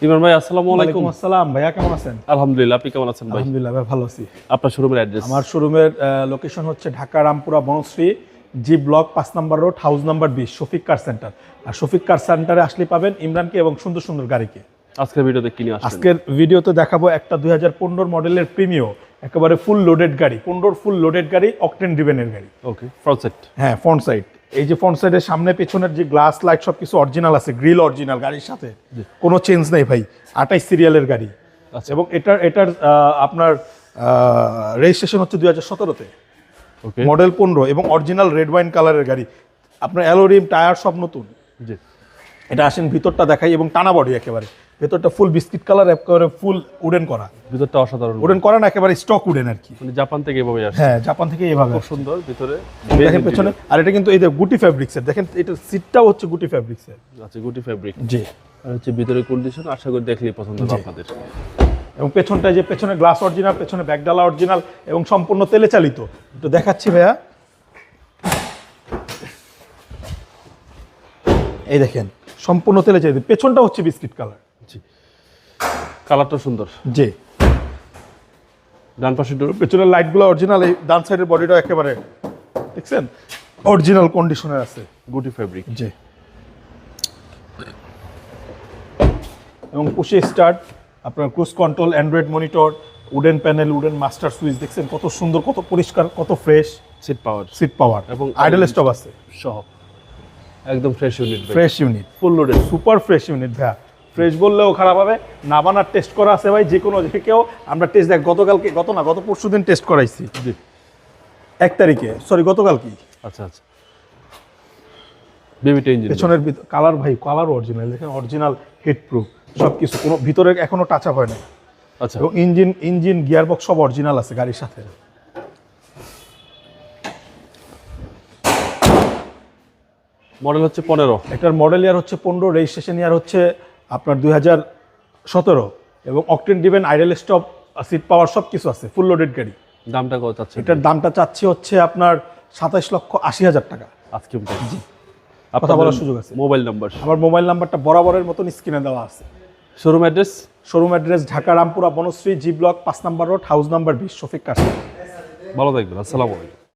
ইমরান ভাই আসসালামু আলাইকুম। ওয়ালাইকুম আসসালাম। ভাইয়া কেমন আছেন? আলহামদুলিল্লাহ, আপনি কেমন আছেন ভাই? আলহামদুলিল্লাহ ভাই, ভালো আছি। আপনার শোরুমের অ্যাড্রেস? আমার শোরুমের লোকেশন হচ্ছে ঢাকা রামপুরা বনশ্রী জি ব্লক 5 নম্বর road, house number 20, Shafiq car centre. আর শফিক কার সেন্টারে আসলে পাবেন ইমরানকে এবং সুন্দর সুন্দর গাড়িকে। আজকের ভিডিওতে কি নিয়ে আসছেন? আজকের ভিডিওতে দেখাবো একটা 2015 মডেলের প্রিমিও, একেবারে ফুল লোডেড গাড়ি, 15 ফুল লোডেড গাড়ি, অকটেন ড্রিভেনের গাড়ি। ওকে, ফ্রন্ট সাইড। হ্যাঁ, ফ্রন্ট সাইড। এই যে ফ্রন্ট সাইডের সামনে পেছনের যে গ্লাস লাইট সবকিছু অরিজিনাল আছে, গ্রিল অরিজিনাল গাড়ির সাথে, কোনো চেঞ্জ নেই ভাই। 28 সিরিয়ালের গাড়ি। আচ্ছা। এবং এটার আপনার রেজিস্ট্রেশন হচ্ছে 2017-তে, ওকে, মডেল 15 এবং অরিজিনাল রেড ওয়াইন কালারের গাড়ি। আপনার অ্যালোরিম টায়ার সব নতুন। জি। এটা আসেন ভিতরটা দেখাই, এবং টানা বডি একেবারে, ভেতরটা ফুল বিস্কিট কালার, একেবারে ফুল উডেন করা। ভিতরটা অসাধারণ, উডেন করা না, একেবারে স্টক উডেন আর কি। মানে জাপান থেকে এভাবে আসছে। হ্যাঁ, জাপান থেকে এইভাবে খুব সুন্দর ভিতরে দেখেন পেছনে। আর এটা কিন্তু এই যে গুটি ফ্যাব্রিক্সের, দেখেন এটার সিটটাও হচ্ছে গুটি ফ্যাব্রিক্সের। আচ্ছা, গুটি ফ্যাব্রিক। জি। আর হচ্ছে ভিতরে কন্ডিশন আশা করি দেখলেই পছন্দ হবে আপনাদের। এবং পেছনটা যে পেছনে গ্লাস অরিজিনাল, পেছনে ব্যাকডালা অরিজিনাল এবং সম্পূর্ণ তেলে চালিত। একটু দেখাচ্ছি ভাইয়া, এই দেখেন সম্পূর্ণ তেলে চালিত। পেছনটা হচ্ছে বিস্কিট কালার। জি, কালারটা সুন্দর। জি। ডান পাশে ডোর, পেছনের লাইটগুলো অরিজিনাল, এই ডান সাইডের বডিটা একেবারে দেখছেন অরিজিনাল কন্ডিশনের আছে। গুটি ফ্যাব্রিক। জি। এবং পুশে স্টার্ট, আপনার cruise control, Android monitor, wooden panel, wooden master switch, দেখছেন কত সুন্দর, কত পরিষ্কার, কত fresh. Seat power, seat power এবং আইডল স্টপ আছে সহ একদম fresh unit. Fresh unit, full loaded, super fresh unit ভাইয়া। ফ্রেশ বললেও খারাপ হবে না, বানার টেস্ট করা আছে ভাই, যে কোনো কেউ। আমরা টেস্ট দেখ গত পরশু দিন টেস্ট করাইছি। জি। 1 তারিখে, সরি গতকালকে। আচ্ছা আচ্ছা, বেবিটা ইঞ্জিন। পেছনের কালার ভাই, কালার অরিজিনাল, দেখেন অরিজিনাল হিট প্রুফ সব কিছু, কোনো ভিতরে এখনো টাচ আপ হয় না। আচ্ছা। এবং ইঞ্জিন গিয়ার বক্স সব অরিজিনাল আছে গাড়ির সাথে। মডেল হচ্ছে 15। এটার মডেল ইয়ার হচ্ছে 15, রেজিস্ট্রেশন ইয়ার হচ্ছে আপনার 2017 এবং octane driven, idle stop, seat power সব কিছু আছে, ফুল লোডেড গাড়ি। দামটা কত চাচ্ছেন? এটার দামটা চাচ্ছি হচ্ছে আপনার 27,80,000 টাকা। আজকে জি। কথা বলার সুযোগ আছে। Mobile number? আমার মোবাইল নাম্বারটা বরাবরের মতন স্ক্রিনে দেওয়া আছে। Showroom address? Showroom address Dhaka Rampura Banasree G block 5 নম্বর road, house number 20, Shafiq car. ভালো থাকবেন, আসসালামু আলাইকুম।